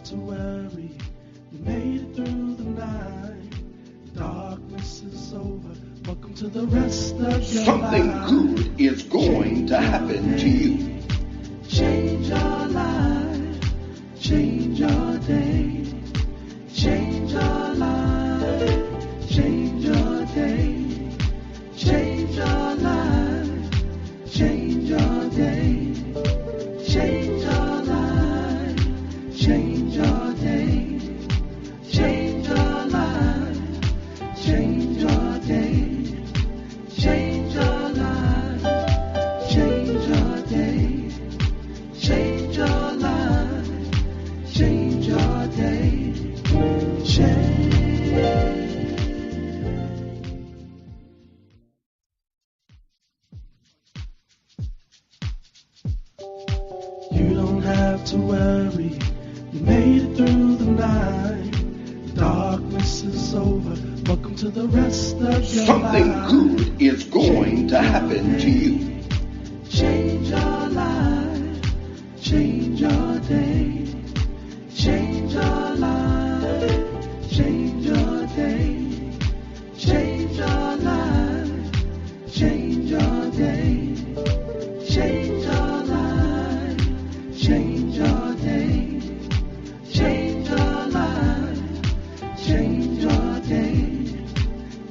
have to worry. You made it through the night. Darkness is over. Welcome to the rest of your life. Something good is going to happen to you. Change your life. Change your day. Change your life. Change your day. Change your life. Change your day. Change your life. Change your day. Change your life. Change your day. Change your life. Change your day. Change your life. Change your day. Change. You don't have to worry. You made it through the night. Darkness is over. Welcome to the rest of your life. Something good is going to happen to you. Change your life. Change your day. Change your life. Change your day. Change your life. Change your day. Change your life. Change your day. Change your life. Change your day.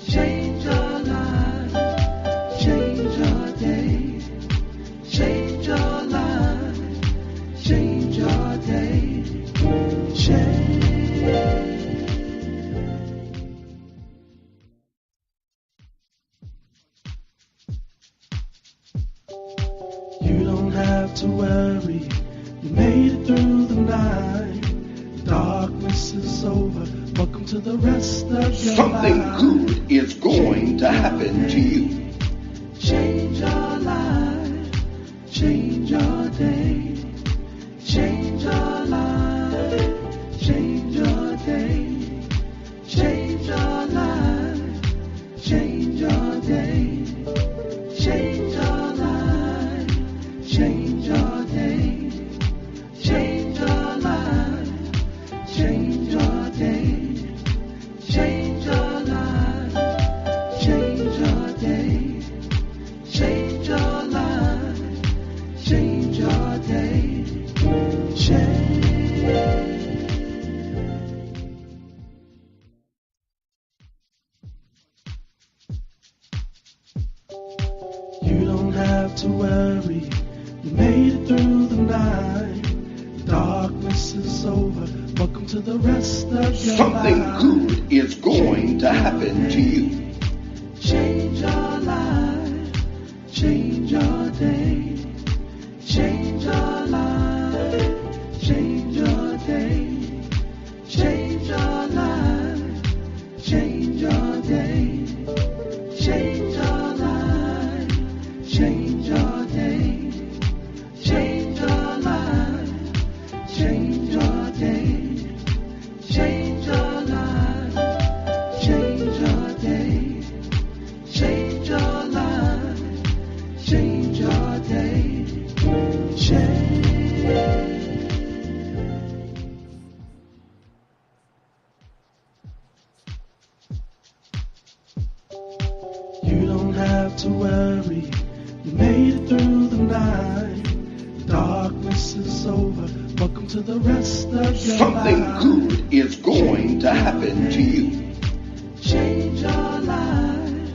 Change your life. Change your day. Change your life. Change your day. Change. You don't have to worry. You made it through the night. Darkness is over. Welcome to the rest of your life. Something good is going to happen to you. Change your life. Change your day. Change your life. Change your day. Change your life. Change your day. Change your life. Change your day. Change your life. Change your day. Change your life. Change your day. Change your life. Change your day. Change. You don't have to worry. You made it through the night. Darkness is over. Welcome to the rest of your Something life. good is going to happen to you. Change your life. Change your day. Change your life. Change your day. Change your life. Change your day. Change your life. Change your day. Change your life. Change your day. Change your life. Change your day. Change your life. Change your day. Change. You don't have to worry. You made it through the night. Darkness is over. Welcome to the rest of your Something life. good is going to happen to you. Change your life.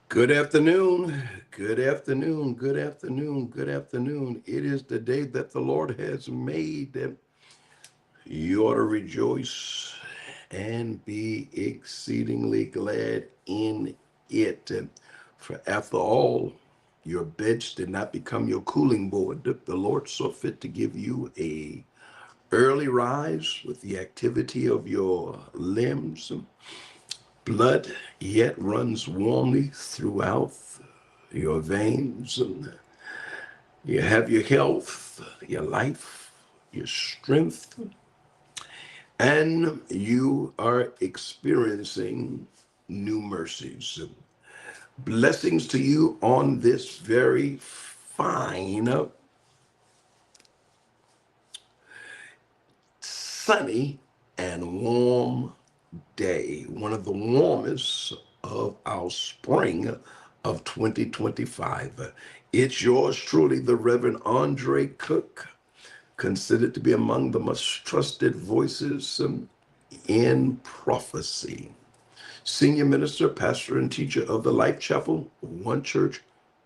Good afternoon, good afternoon, good afternoon, good afternoon. It is the day that the Lord has made. You ought to rejoice and be exceedingly glad in it. For after all, your beds did not become your cooling board. The Lord saw fit to give you a early rise with the activity of your limbs. Blood yet runs warmly throughout your veins. You have your health, your life, your strength, and you are experiencing new mercies. Blessings to you on this very fine, sunny, and warm day. One of the warmest of our spring of 2025. It's yours truly, the Reverend Andre Cook, considered to be among the most trusted voices in prophecy. Senior minister, pastor, and teacher of the Life Chapel, one church,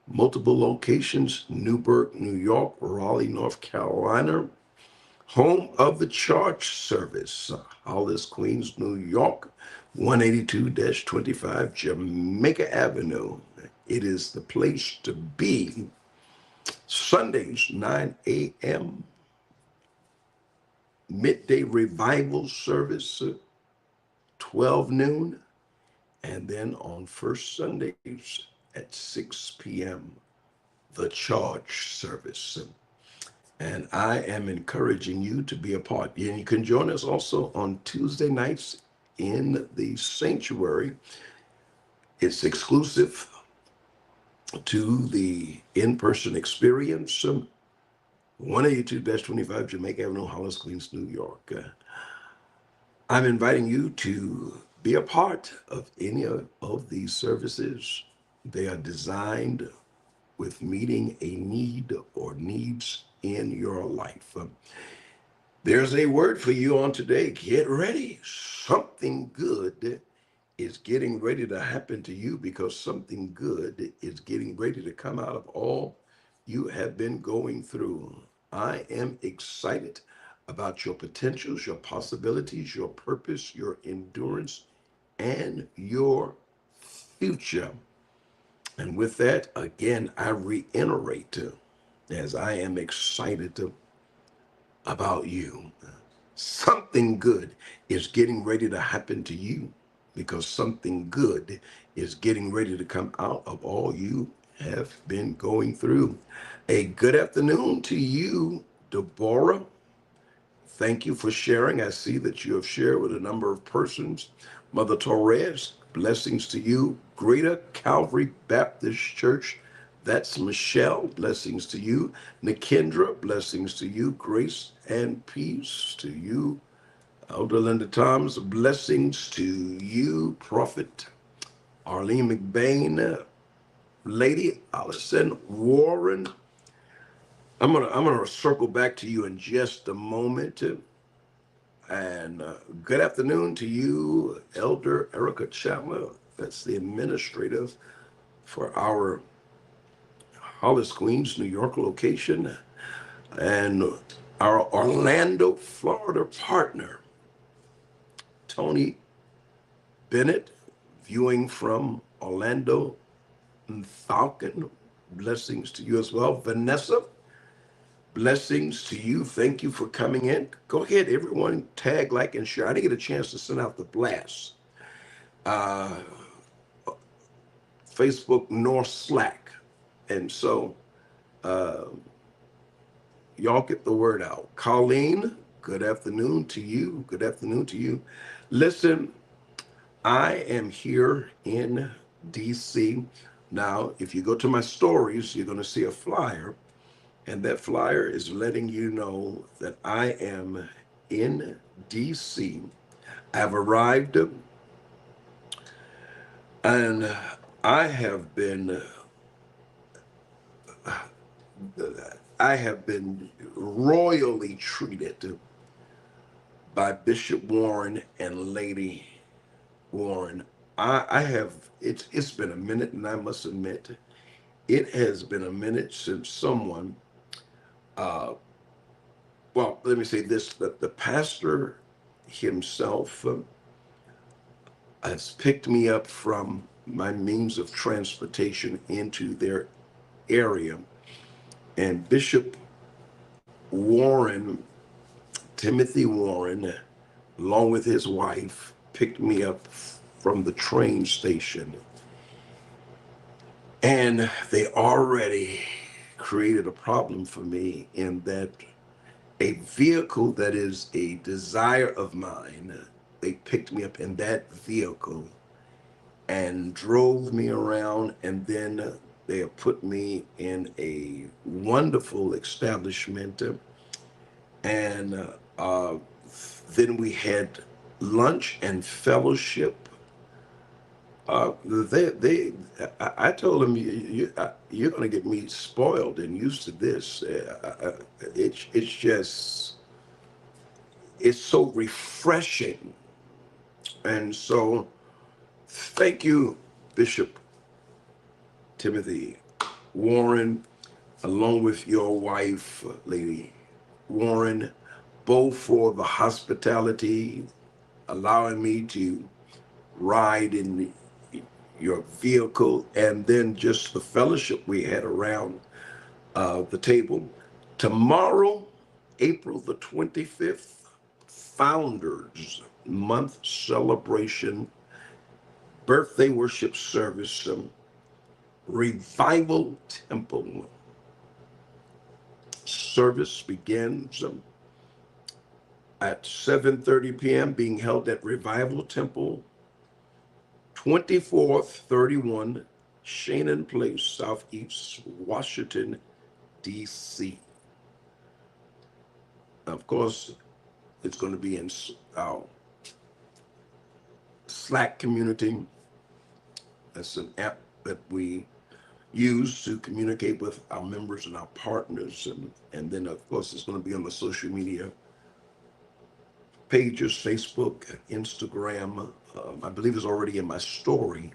multiple locations, Newburgh, New York, Raleigh, North Carolina, home of the Charge Service, Hollis, Queens, New York, 182-25 Jamaica Avenue. It is the place to be. Sundays, 9 a.m., midday revival service, 12 noon, and then on first Sundays at 6 p.m., the Charge Service. And I am encouraging you to be a part. And you can join us also on Tuesday nights in the sanctuary. It's exclusive to the in-person experience. 182-25 Jamaica Avenue, Hollis, Queens, New York. I'm inviting you to be a part of any of these services. They are designed with meeting a need or needs in your life. There's a word for you on today. Get ready. Something good is getting ready to happen to you, because something good is getting ready to come out of all you have been going through. I am excited about your potentials, your possibilities, your purpose, your endurance, and your future. And with that, again, I reiterate, as I am excited about you, something good is getting ready to happen to you, because something good is getting ready to come out of all you have been going through. A good afternoon to you, Deborah. Thank you for sharing. I see that you have shared with a number of persons. Mother Torres, blessings to you. Greater Calvary Baptist Church, that's Michelle, blessings to you. Nikendra, blessings to you. Grace and peace to you. Elder Linda Thomas, blessings to you. Prophet Arlene McBain, Lady Allison Warren. I'm gonna circle back to you in just a moment. And good afternoon to you, Elder Erica Chandler. That's the administrative for our Hollis, Queens, New York location, and our Orlando, Florida partner, Tony Bennett, viewing from Orlando and Falcon. Blessings to you as well. Vanessa, blessings to you. Thank you for coming in. Go ahead, everyone, tag, like, and share. I didn't get a chance to send out the blast. Facebook nor Slack. And so y'all get the word out. Colleen, good afternoon to you. Good afternoon to you. Listen, I am here in DC. Now, if you go to my stories, you're going to see a flyer. And that flyer is letting you know that I am in DC. I've arrived, and I have been royally treated by Bishop Warren and Lady Warren. It's been a minute, and I must admit, it has been a minute since someone, well, let me say this, that the pastor himself has picked me up from my means of transportation into their area. And Bishop Warren, Timothy Warren, along with his wife, picked me up from the train station. And they already created a problem for me, in that a vehicle that is a desire of mine, they picked me up in that vehicle, and drove me around, and then they have put me in a wonderful establishment, and then we had lunch and fellowship. I told them, you're going to get me spoiled and used to this. It's just, it's so refreshing. And so, thank you, Bishop Timothy Warren, along with your wife, Lady Warren, both for the hospitality, allowing me to ride in your vehicle, and then just the fellowship we had around the table. Tomorrow, April the 25th, Founders Month celebration, birthday worship service, Revival Temple service begins at 7:30 p.m., being held at Revival Temple, 2431 Shannon Place, Southeast Washington, D.C. Of course, it's going to be in our Slack community. That's an app that we use to communicate with our members and our partners. And then, of course, it's going to be on the social media pages, Facebook, Instagram. I believe it's already in my story.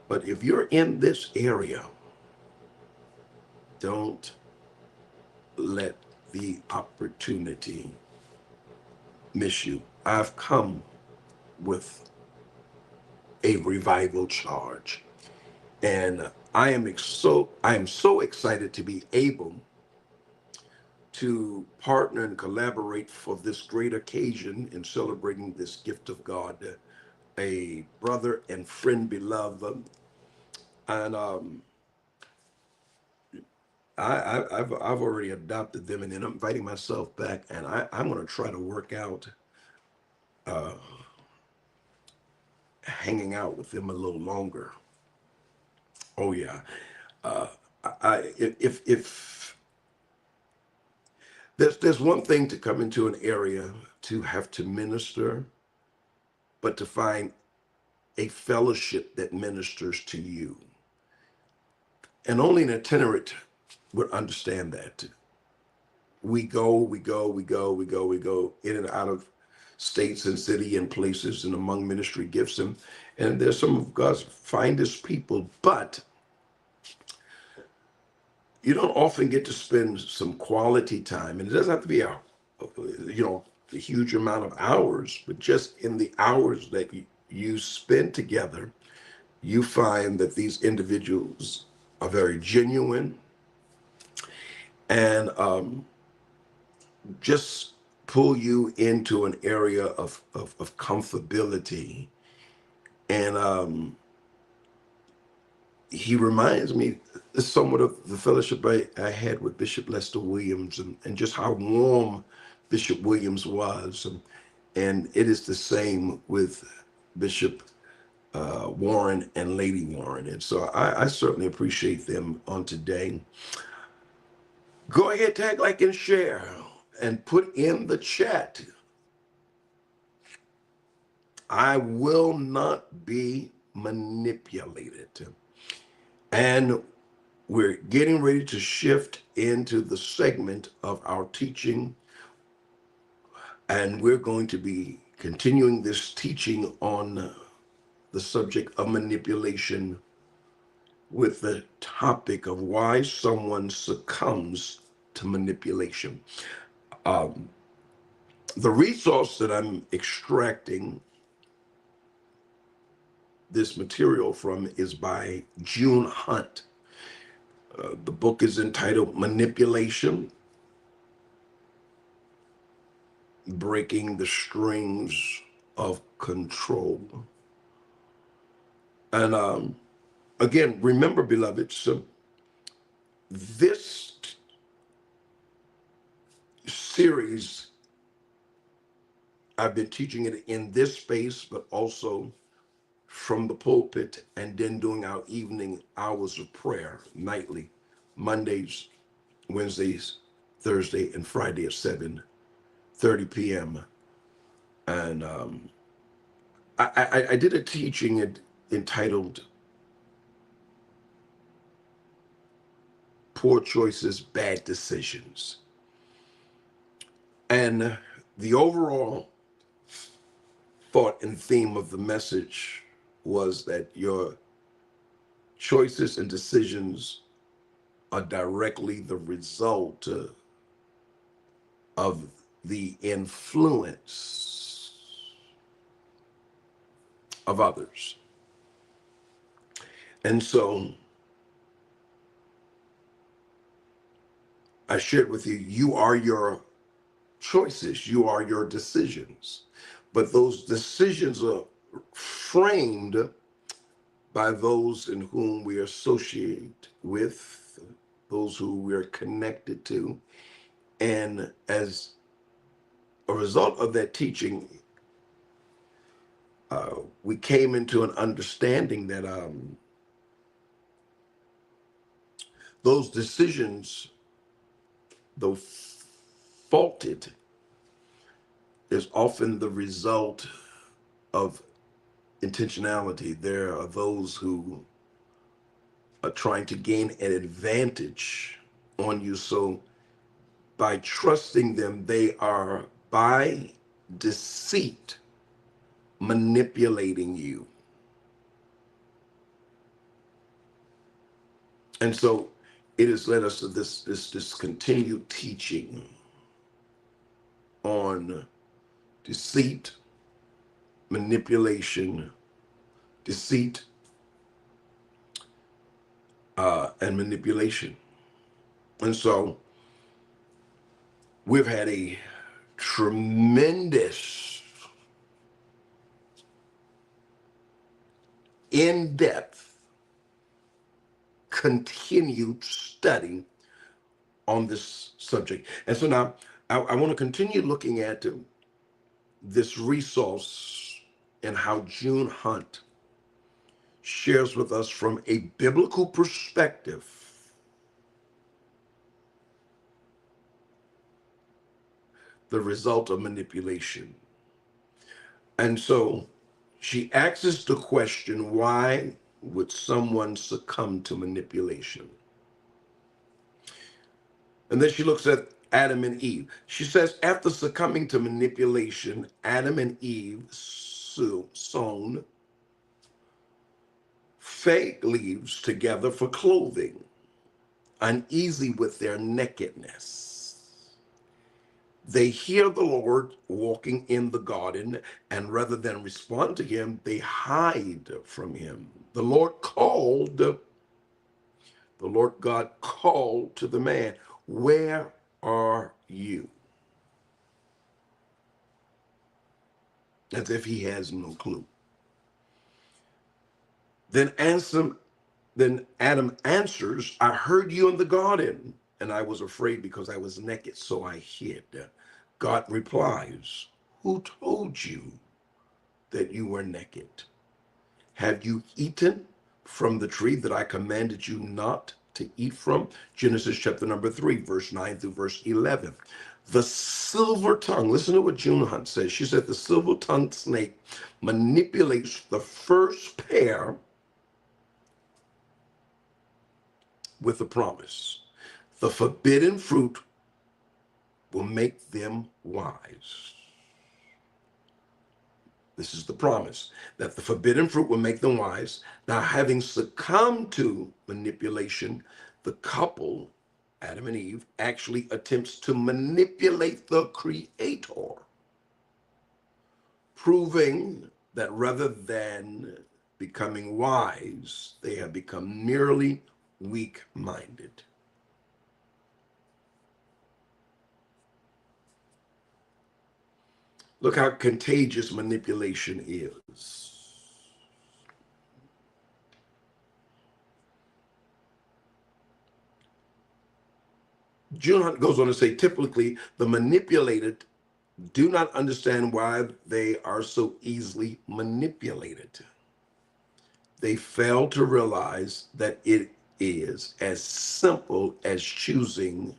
But if you're in this area, don't let the opportunity miss you. I've come with a revival charge, and I am so excited to be able to partner and collaborate for this great occasion in celebrating this gift of God, a brother and friend beloved. And I've already adopted them, and then I'm inviting myself back, and I'm going to try to work out hanging out with them a little longer. Oh yeah, if there's one thing to come into an area to have to minister, but to find a fellowship that ministers to you, and only an itinerant would understand that. We go in and out of states and city and places and among ministry gifts, and there's some of God's finest people, but you don't often get to spend some quality time, and it doesn't have to be a huge amount of hours, but just in the hours that you spend together, you find that these individuals are very genuine, and just pull you into an area of comfortability. And he reminds me somewhat of the fellowship I had with Bishop Lester Williams, and just how warm Bishop Williams was. And it is the same with Bishop Warren and Lady Warren. And so I certainly appreciate them on today. Go ahead, tag, like, and share, and put in the chat, I will not be manipulated. And we're getting ready to shift into the segment of our teaching, and we're going to be continuing this teaching on the subject of manipulation, with the topic of why someone succumbs to manipulation. The resource that I'm extracting this material from is by June Hunt. The book is entitled Manipulation: Breaking the Strings of Control. And again, remember, beloved, so this series, I've been teaching it in this space, but also from the pulpit and then doing our evening hours of prayer nightly, Mondays, Wednesdays, Thursday, and Friday at 7:30 p.m. And I did a teaching entitled Poor Choices, Bad Decisions. And the overall thought and theme of the message was that your choices and decisions are directly the result of the influence of others. And so I shared with you, you are your choices, you are your decisions. But those decisions are framed by those in whom we associate with, those who we're connected to. And as a result of that teaching, we came into an understanding that those decisions, though faulted, is often the result of intentionality. There are those who are trying to gain an advantage on you. So by trusting them, they are by deceit manipulating you. And so it has led us to this continued teaching on deceit, manipulation, deceit, and manipulation. And so we've had a tremendous, in-depth, continued study on this subject. And so now I want to continue looking at this resource and how June Hunt shares with us from a biblical perspective the result of manipulation. And so she asks us the question, why would someone succumb to manipulation? And then she looks at Adam and Eve. She says, after succumbing to manipulation, Adam and Eve sewn fig leaves together for clothing, uneasy with their nakedness. They hear the Lord walking in the garden, and rather than respond to him, they hide from him. The Lord God called to the man, where are you? As if he has no clue. Then Adam answers, I heard you in the garden, and I was afraid because I was naked, so I hid. God replies, who told you that you were naked? Have you eaten from the tree that I commanded you not to eat from? Genesis chapter number 3, verse 9 through verse 11. The silver tongue, listen to what June Hunt says. She said the silver-tongued snake manipulates the first pair with a promise. The forbidden fruit will make them wise. This is the promise, that the forbidden fruit will make them wise. Now, having succumbed to manipulation, the couple, Adam and Eve, actually attempts to manipulate the Creator, proving that rather than becoming wise, they have become merely weak-minded. Look how contagious manipulation is. June Hunt goes on to say, typically, the manipulated do not understand why they are so easily manipulated. They fail to realize that it is as simple as choosing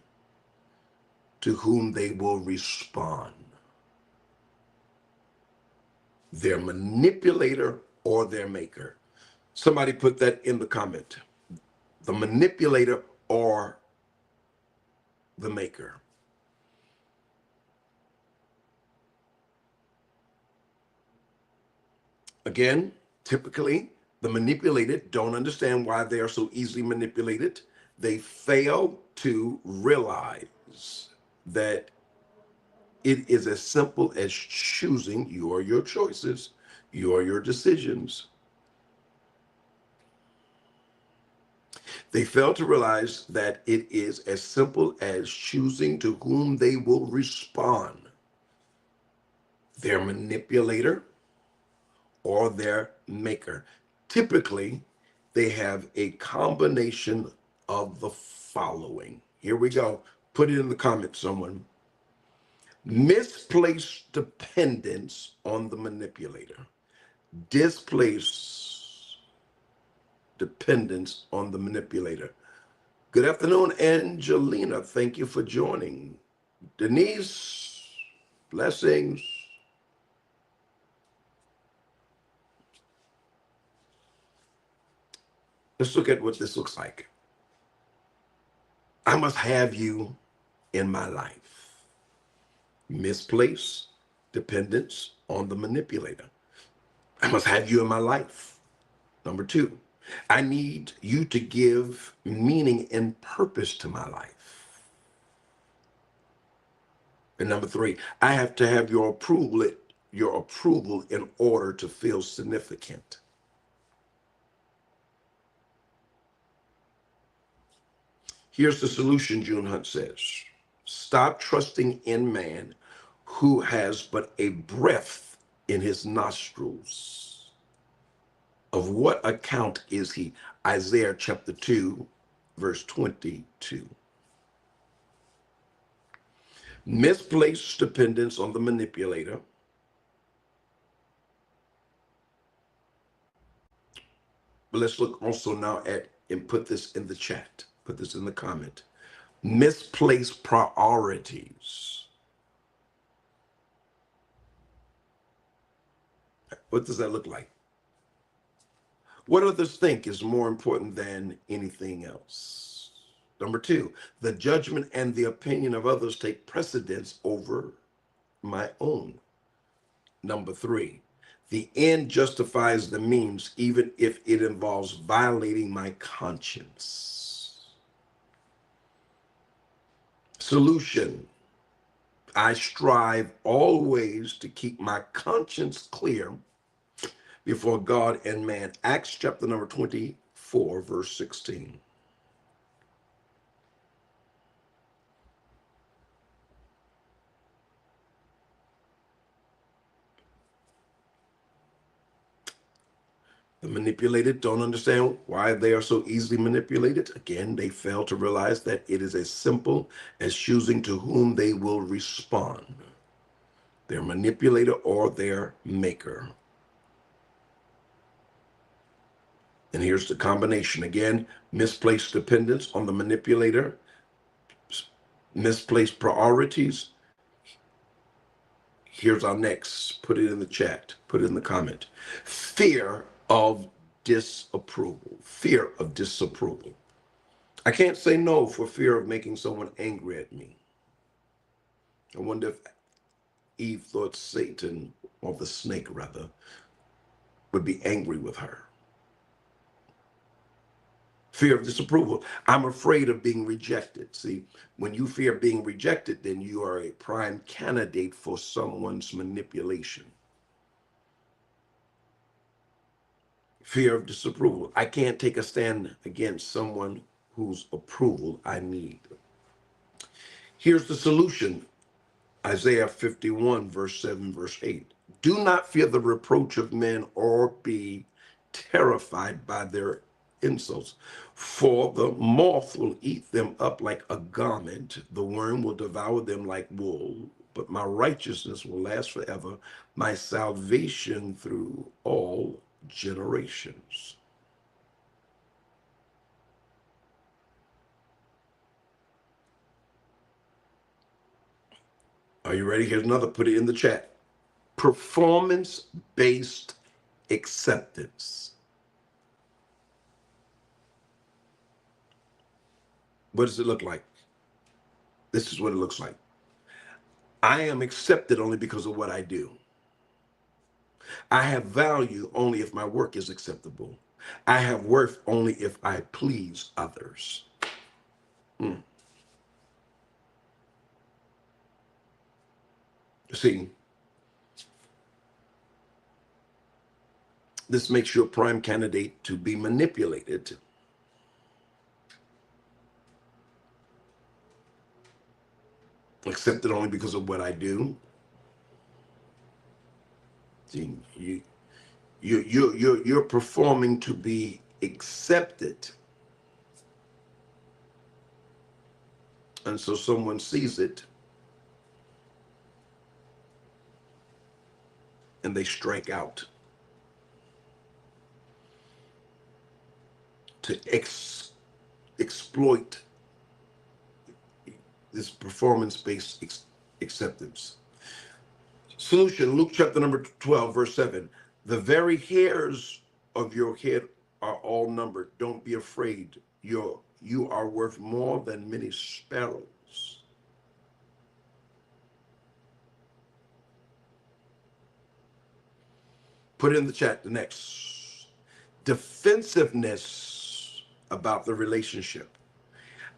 to whom they will respond, their manipulator or their maker. Somebody put that in the comment. The manipulator or the maker. Again, typically, the manipulated don't understand why they are so easily manipulated. They fail to realize that it is as simple as choosing. You are your choices, you are your decisions. They fail to realize that it is as simple as choosing to whom they will respond, their manipulator or their maker. Typically, they have a combination of the following. Here we go. Put it in the comments, someone. Misplaced dependence on the manipulator. Displaced dependence on the manipulator. Good afternoon, Angelina. Thank you for joining. Denise, blessings. Let's look at what this looks like. I must have you in my life. Misplaced dependence on the manipulator. I must have you in my life. Number two, I need you to give meaning and purpose to my life. And number three, I have to have your approval in order to feel significant. Here's the solution, June Hunt says. Stop trusting in man who has but a breath in his nostrils. Of what account is he? Isaiah chapter 2, verse 22. Misplaced dependence on the manipulator. But let's look also now at, and put this in the chat, put this in the comment. Misplaced priorities. What does that look like? What others think is more important than anything else? Number two, the judgment and the opinion of others take precedence over my own. Number three, the end justifies the means, even if it involves violating my conscience. Solution, I strive always to keep my conscience clear before God and man. Acts chapter number 24, verse 16. The manipulated don't understand why they are so easily manipulated. Again, they fail to realize that it is as simple as choosing to whom they will respond, their manipulator or their maker. And here's the combination again: misplaced dependence on the manipulator, misplaced priorities. Here's our next. Put it in the chat, put it in the comment. Fear of disapproval. Fear of disapproval. I can't say no for fear of making someone angry at me. I wonder if Eve thought Satan, or the snake rather, would be angry with her. Fear of disapproval. I'm afraid of being rejected. See, when you fear being rejected, then you are a prime candidate for someone's manipulation. Fear of disapproval. I can't take a stand against someone whose approval I need. Here's the solution. Isaiah 51, verse 7, verse 8. Do not fear the reproach of men or be terrified by their insults, for the moth will eat them up like a garment, the worm will devour them like wool, but my righteousness will last forever, my salvation through all generations. Are you ready? Here's another. Put it in the chat. Performance-based acceptance. What does it look like? This is what it looks like. I am accepted only because of what I do. I have value only if my work is acceptable. I have worth only if I please others. See, this makes you a prime candidate to be manipulated. Accepted only because of what I do. See, you're performing to be accepted, and so someone sees it and they strike out to exploit this performance-based acceptance. Solution, Luke chapter number 12, verse 7. The very hairs of your head are all numbered. Don't be afraid. You are worth more than many sparrows. Put it in the chat, the next. Defensiveness about the relationship.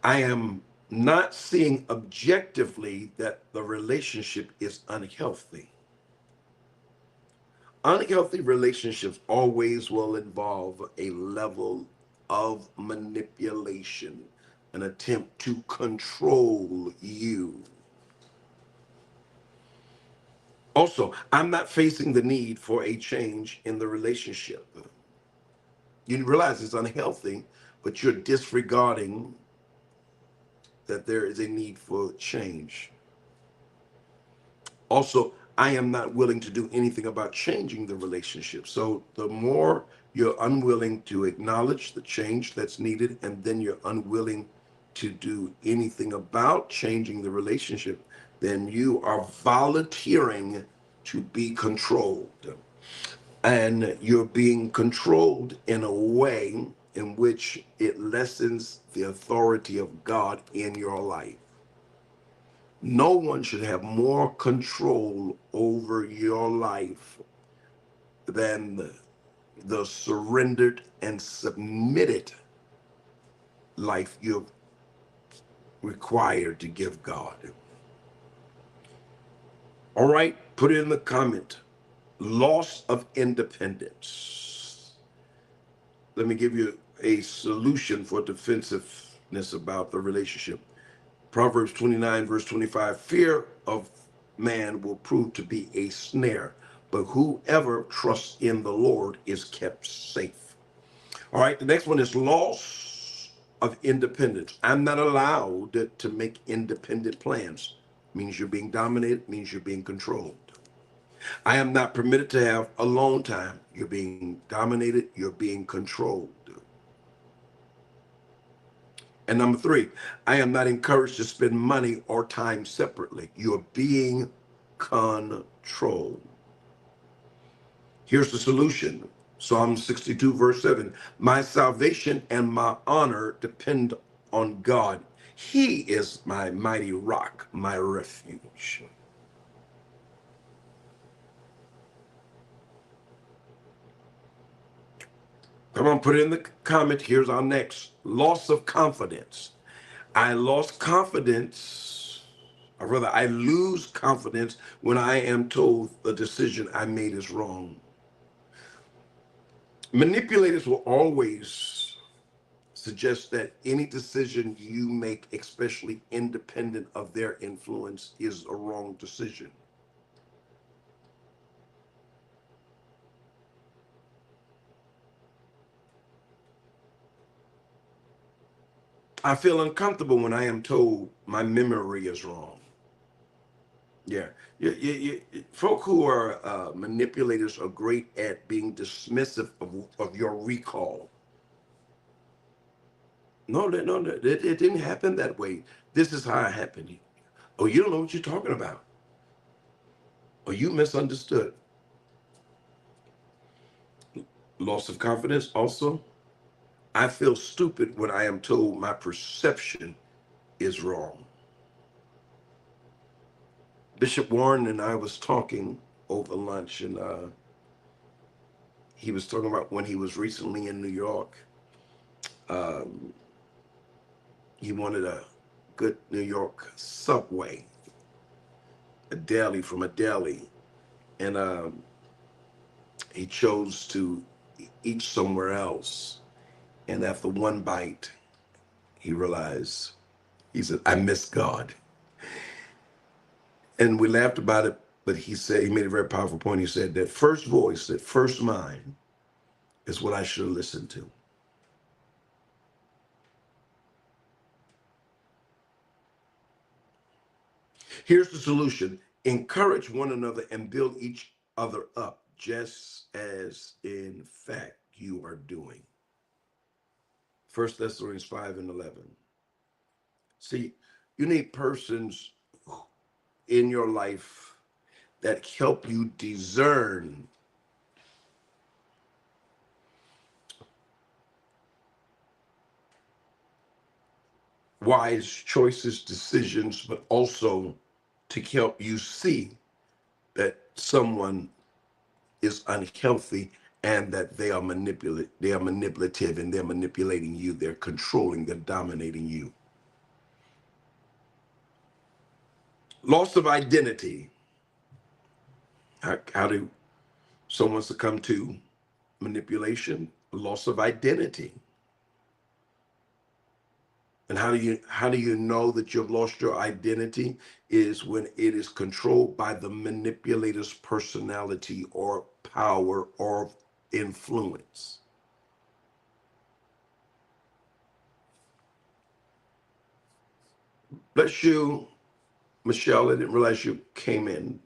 I am not seeing objectively that the relationship is unhealthy. Unhealthy relationships always will involve a level of manipulation, an attempt to control you. Also, I'm not facing the need for a change in the relationship. You realize it's unhealthy, but you're disregarding that there is a need for change. Also, I am not willing to do anything about changing the relationship. So the more you're unwilling to acknowledge the change that's needed, and then you're unwilling to do anything about changing the relationship, then you are volunteering to be controlled. And you're being controlled in a way in which it lessens the authority of God in your life. No one should have more control over your life than the surrendered and submitted life you're required to give God. All right, put it in the comment. Loss of independence. Let me give you a solution for defensiveness about the relationship. Proverbs 29, verse 25, fear of man will prove to be a snare, but whoever trusts in the Lord is kept safe. All right, the next one is loss of independence. I'm not allowed to make independent plans. Means you're being dominated, means you're being controlled. I am not permitted to have alone time. You're being dominated, you're being controlled. And number 3, I am not encouraged to spend money or time separately. You're being controlled. Here's the solution. Psalm 62, verse 7. My salvation and my honor depend on God. He is my mighty rock, my refuge. Come on, put it in the comment. Here's our next. Loss of confidence. I lost confidence, or rather, I lose confidence when I am told the decision I made is wrong. Manipulators will always suggest that any decision you make, especially independent of their influence, is a wrong decision. I feel uncomfortable when I am told my memory is wrong. Yeah. Folk who are manipulators are great at being dismissive of your recall. No, it didn't happen that way. This is how it happened. Oh, you don't know what you're talking about. or you misunderstood. Loss of confidence also. I feel stupid when I am told my perception is wrong. Bishop Warren and I was talking over lunch, and he was talking about when he was recently in New York. Um, he wanted a good New York subway, a deli from a deli, and he chose to eat somewhere else. And after one bite, he realized, he said, I miss God. And we laughed about it, but he said, he made a very powerful point. He said, that first voice, that first mind is what I should listen to. Here's the solution. Encourage one another and build each other up, just as in fact you are doing. 1 Thessalonians 5:11. See, you need persons in your life that help you discern wise choices, decisions, but also to help you see that someone is unhealthy and that they are manipulative, and they're manipulating you, they're controlling, they're dominating you. Loss of identity. How do someone succumb to manipulation? Loss of identity. And how do you know that you've lost your identity? Is when it is controlled by the manipulator's personality or power or influence. Bless you, Michelle. I didn't realize you came in.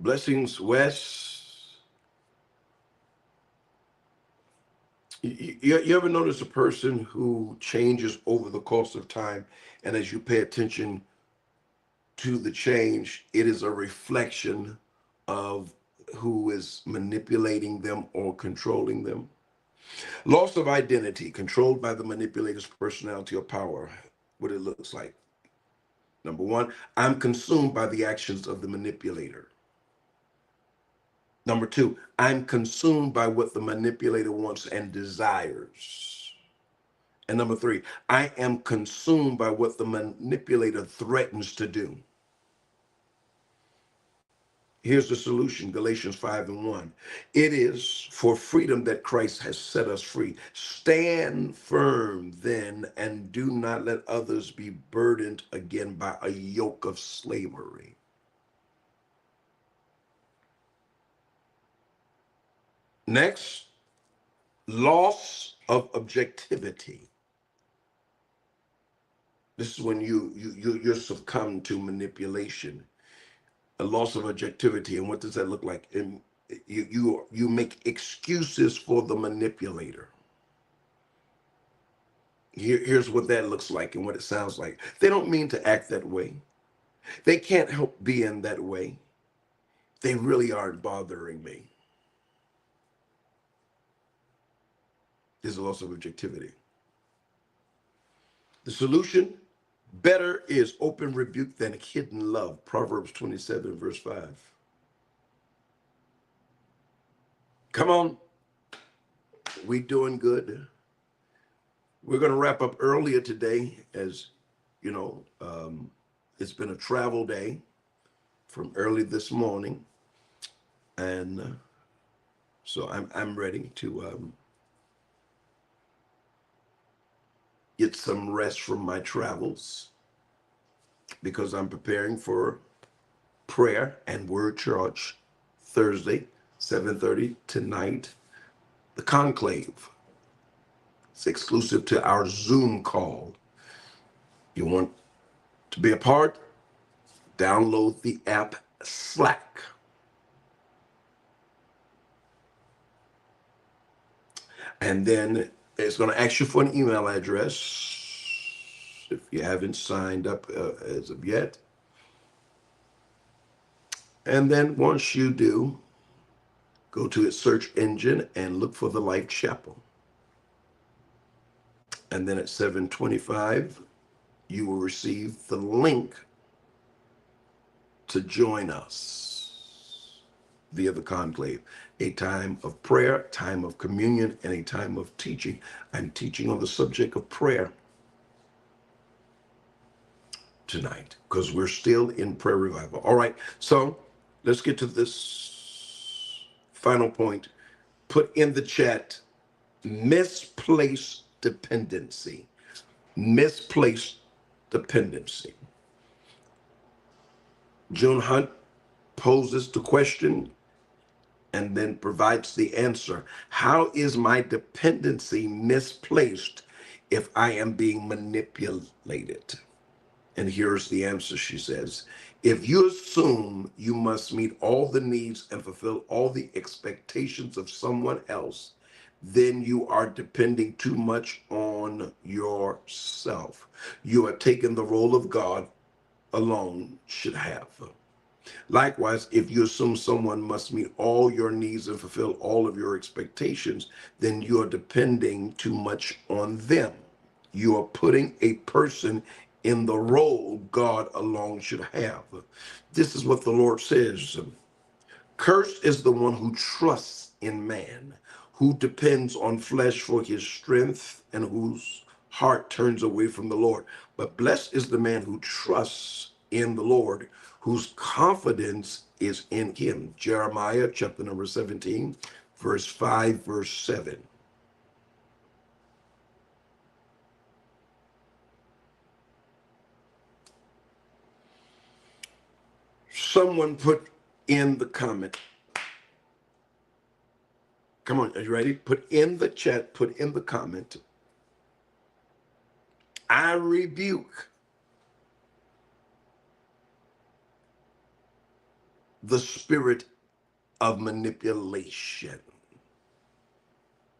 Blessings, Wes. You ever notice a person who changes over the course of time, and as you pay attention to the change, it is a reflection of who is manipulating them or controlling them? Loss of identity, controlled by the manipulator's personality or power. What it looks like. Number one, I'm consumed by the actions of the manipulator. Number two, I'm consumed by what the manipulator wants and desires. And number three, I am consumed by what the manipulator threatens to do. Here's the solution, Galatians 5:1. It is for freedom that Christ has set us free. Stand firm then, and do not let others be burdened again by a yoke of slavery. Next, loss of objectivity. This is when you're succumb to manipulation. A loss of objectivity. And what does that look like? And you make excuses for the manipulator. Here's what that looks like and what it sounds like. They don't mean to act that way. They can't help being that way. They really aren't bothering me. There's a loss of objectivity. The solution, better is open rebuke than hidden love. Proverbs 27:5. Come on. We doing good. We're going to wrap up earlier today, as you know, it's been a travel day from early this morning. And so I'm ready to get some rest from my travels, because I'm preparing for prayer and word charge Thursday, 7:30 tonight. The conclave. It's exclusive to our Zoom call. You want to be a part? Download the app Slack. And then It's going to ask you for an email address if you haven't signed up as of yet. And then once you do, go to its search engine and look for the Life Chapel. And then at 7:25, you will receive the link to join us via the conclave, a time of prayer, time of communion, and a time of teaching. I'm teaching on the subject of prayer tonight because we're still in prayer revival. All right, so let's get to this final point. Put in the chat, misplaced dependency. Misplaced dependency. June Hunt poses the question and then provides the answer. How is my dependency misplaced if I am being manipulated? And here's the answer, she says. If you assume you must meet all the needs and fulfill all the expectations of someone else, then you are depending too much on yourself. You are taking the role of God alone should have. Likewise, if you assume someone must meet all your needs and fulfill all of your expectations, then you are depending too much on them. You are putting a person in the role God alone should have. This is what the Lord says. Cursed is the one who trusts in man, who depends on flesh for his strength, and whose heart turns away from the Lord. But blessed is the man who trusts in the Lord, whose confidence is in him. Jeremiah chapter number 17, verse 5, verse 7. Someone put in the comment. Come on, are you ready? Put in the chat, put in the comment. I rebuke the spirit of manipulation.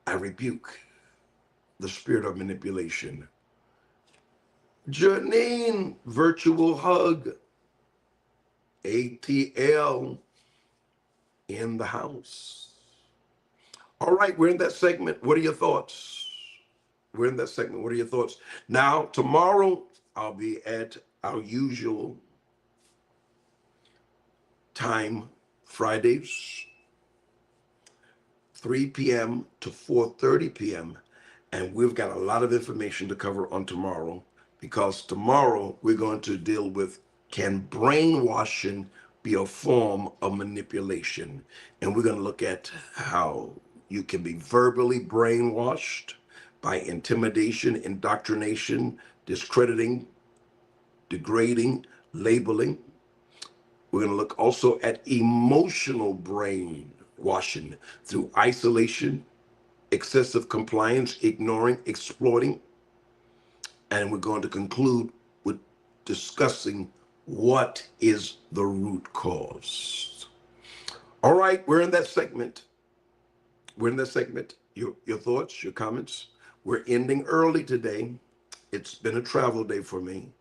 I rebuke the spirit of manipulation. Janine, virtual hug. ATL in the house. All right, we're in that segment. What are your thoughts? We're in that segment. What are your thoughts? Now, tomorrow, I'll be at our usual time, Fridays, 3 p.m. to 4:30 p.m. And we've got a lot of information to cover on tomorrow, because tomorrow we're going to deal with, can brainwashing be a form of manipulation? And we're going to look at how you can be verbally brainwashed by intimidation, indoctrination, discrediting, degrading, labeling. We're going to look also at emotional brainwashing through isolation, excessive compliance, ignoring, exploiting. And we're going to conclude with discussing what is the root cause. All right, we're in that segment. We're in that segment. Your thoughts, your comments. We're ending early today. It's been a travel day for me.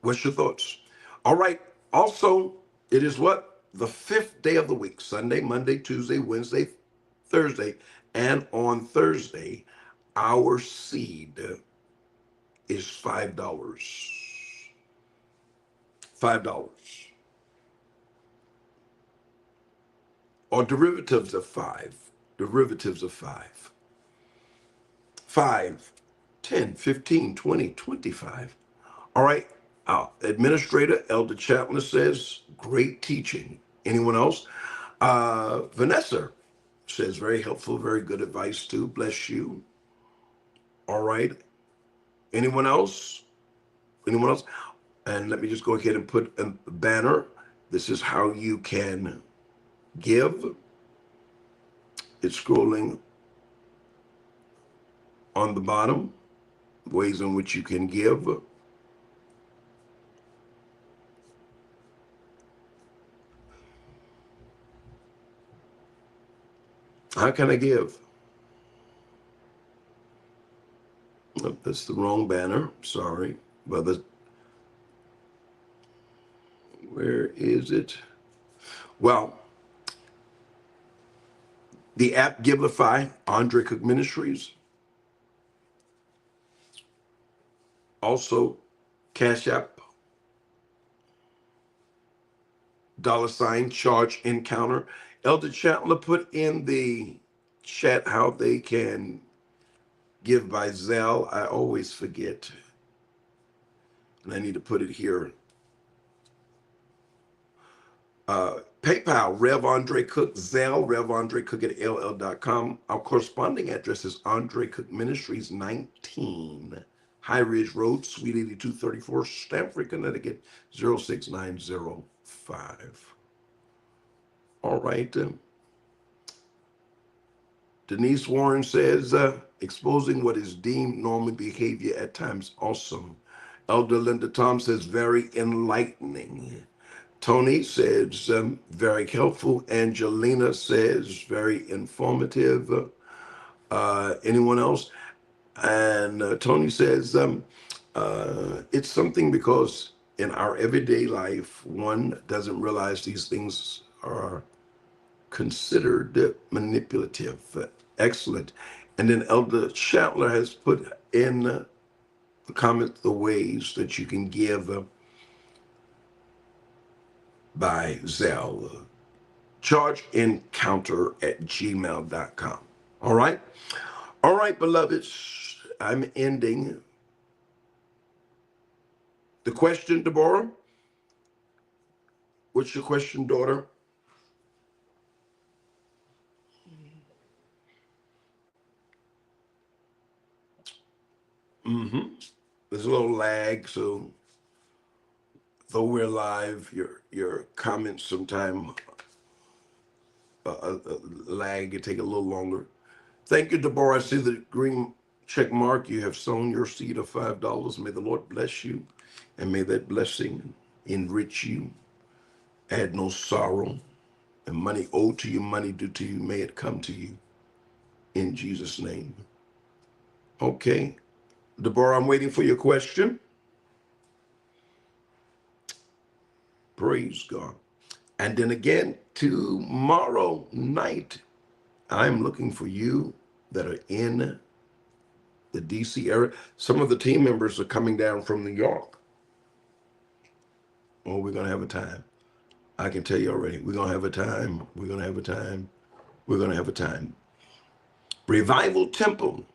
What's your thoughts? All right. Also, it is what? The 5th day of the week. Sunday, Monday, Tuesday, Wednesday, Thursday. And on Thursday, our seed is $5. $5. Or derivatives of 5. Derivatives of 5. 5, 10, 15, 20, 25. All right. Administrator Elder Chandler says, great teaching. Anyone else? Vanessa says, very helpful, very good advice too. Bless you. All right. Anyone else? Anyone else? And let me just go ahead and put a banner. This is how you can give. It's scrolling on the bottom, ways in which you can give. How can I give? Oh, that's the wrong banner. Sorry. But where is it? Well, the app Giveify, RevAndreCook Ministries. Also, Cash App, $ ChargeEncounter. Elder Chandler put in the chat how they can give by Zelle. I always forget, and I need to put it here. PayPal, RevAndreCook, Zelle, RevAndreCook@ll.com. Our corresponding address is Andre Cook Ministries, 19 High Ridge Road, Suite 8234, Stamford, Connecticut, 06905. All right. Denise Warren says, exposing what is deemed normal behavior at times awesome. Elder Linda Tom says, very enlightening. Tony says, very helpful. Angelina says, very informative. Anyone else? And Tony says, it's something because in our everyday life, one doesn't realize these things are considered manipulative. Excellent. And then Elder Shatler has put in the comment the ways that you can give by Zelle. ChargeEncounter@gmail.com. All right? All right, beloveds, I'm ending. The question, Deborah? What's your question, daughter? There's a little lag, so though we're live, your comments sometime lag, it take a little longer. Thank you, Deborah. I see the green check mark. You have sown your seed of $5. May the Lord bless you, and may that blessing enrich you, add no sorrow, and money owed to you, money due to you, may it come to you in Jesus' name. Okay, Deborah, I'm waiting for your question. Praise God. And then again, tomorrow night, I'm looking for you that are in the DC area. Some of the team members are coming down from New York. Oh, we're going to have a time. I can tell you already, we're going to have a time. We're going to have a time. We're going to have a time. Revival Temple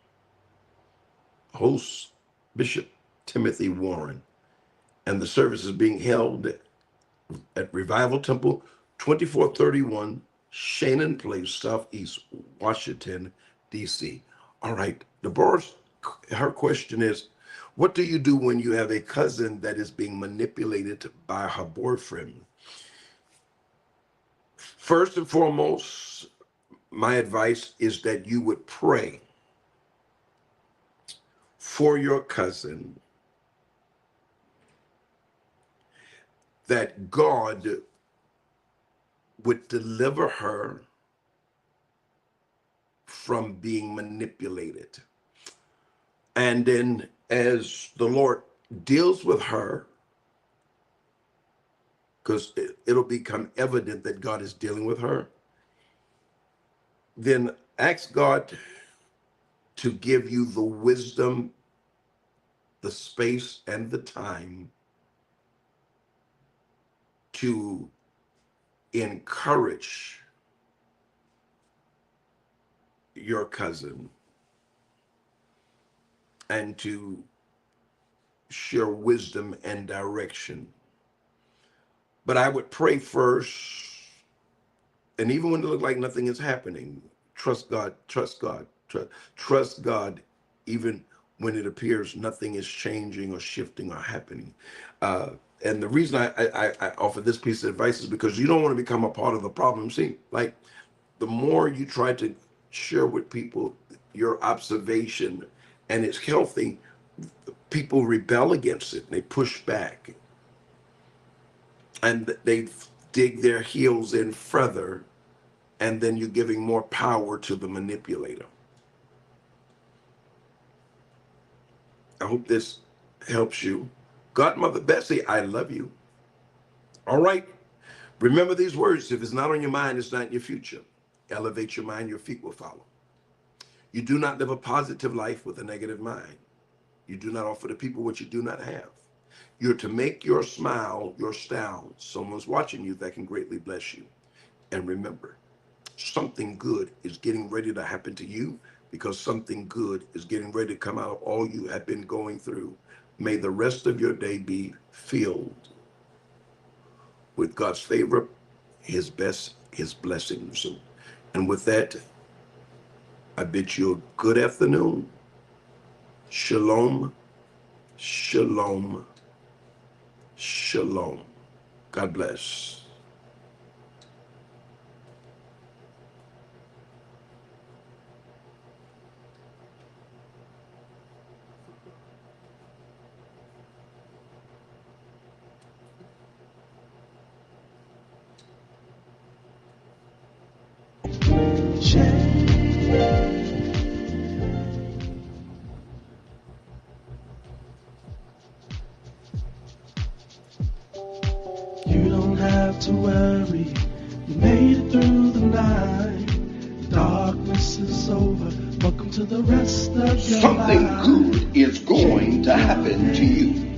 hosts Bishop Timothy Warren, and the service is being held at Revival Temple, 2431 Shannon Place, Southeast Washington, D.C. All right, Deborah's, her question is, what do you do when you have a cousin that is being manipulated by her boyfriend? First and foremost, my advice is that you would pray for your cousin, that God would deliver her from being manipulated. And then as the Lord deals with her, because it'll become evident that God is dealing with her, then ask God to give you the wisdom, the space, and the time to encourage your cousin and to share wisdom and direction. But I would pray first, and even when it looks like nothing is happening, trust God, trust God, trust God, even when it appears nothing is changing or shifting or happening. And the reason I offer this piece of advice is because you don't want to become a part of the problem. See, like the more you try to share with people your observation and it's healthy, people rebel against it and they push back and they dig their heels in further and then you're giving more power to the manipulator. I hope this helps you. Godmother Bessie, I love you. All right. Remember these words. If it's not on your mind, it's not in your future. Elevate your mind, your feet will follow. You do not live a positive life with a negative mind. You do not offer to people what you do not have. You're to make your smile your style. Someone's watching you that can greatly bless you. And remember, something good is getting ready to happen to you, because something good is getting ready to come out of all you have been going through. May the rest of your day be filled with God's favor, his best, his blessings. And with that, I bid you a good afternoon. Shalom, shalom, shalom. God bless. You don't have to worry, you made it through the night. Darkness is over, welcome to the rest of your life. Something good is going to happen to you.